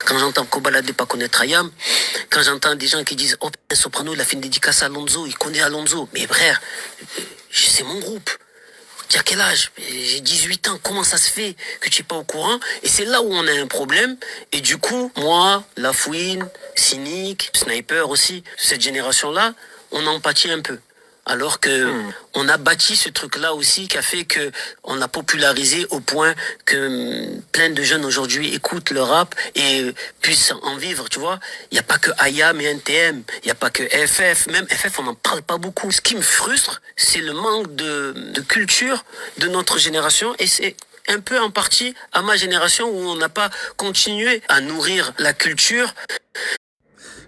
Quand j'entends Kobalade de pas connaître Ayam, quand j'entends des gens qui disent oh putain, Soprano il a fait une dédicace à Alonso, il connaît Alonso. Mais frère, c'est mon groupe. Tu as quel âge? J'ai 18 ans, comment ça se fait que tu n'es pas au courant? Et c'est là où on a un problème. Et du coup, moi, Lafouine, Cynic, Sniper aussi, cette génération-là, on en pâtit un peu. Alors que on a bâti ce truc-là aussi qui a fait que on a popularisé au point que plein de jeunes aujourd'hui écoutent le rap et puissent en vivre, tu vois. Il n'y a pas que IAM et NTM, il n'y a pas que FF. Même FF, on n'en parle pas beaucoup. Ce qui me frustre, c'est le manque de culture de notre génération et c'est un peu en partie à ma génération où on n'a pas continué à nourrir la culture.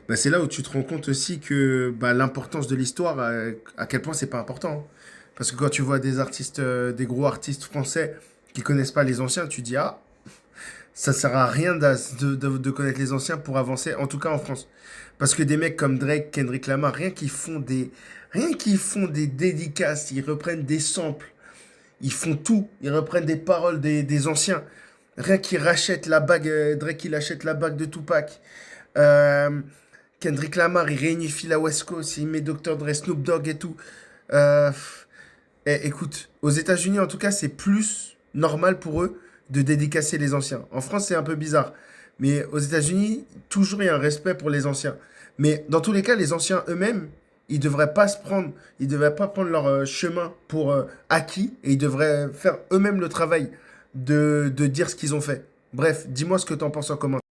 Bah, c'est là où tu te rends compte aussi que bah, l'importance de l'histoire, à quel point c'est pas important, hein. Parce que quand tu vois des artistes, des gros artistes français qui connaissent pas les anciens, tu dis ah, ça sert à rien de connaître les anciens pour avancer, en tout cas en France. Parce que des mecs comme Drake, Kendrick Lamar, rien qu'ils font des dédicaces, ils reprennent des samples, ils font tout, ils reprennent des paroles des anciens. Rien qu'ils rachètent la bague, Drake il achète la bague de Tupac. Euh, Kendrick Lamar, il réunifie la West Coast, il met Dr. Dre, Snoop Dogg et tout. Euh, Écoute, aux États-Unis, en tout cas, c'est plus normal pour eux de dédicacer les anciens. En France, c'est un peu bizarre. Mais aux États-Unis, toujours il y a un respect pour les anciens. Mais dans tous les cas, les anciens eux-mêmes, ils devraient pas prendre leur chemin pour acquis et ils devraient faire eux-mêmes le travail de dire ce qu'ils ont fait. Bref, dis-moi ce que tu en penses en commentaire.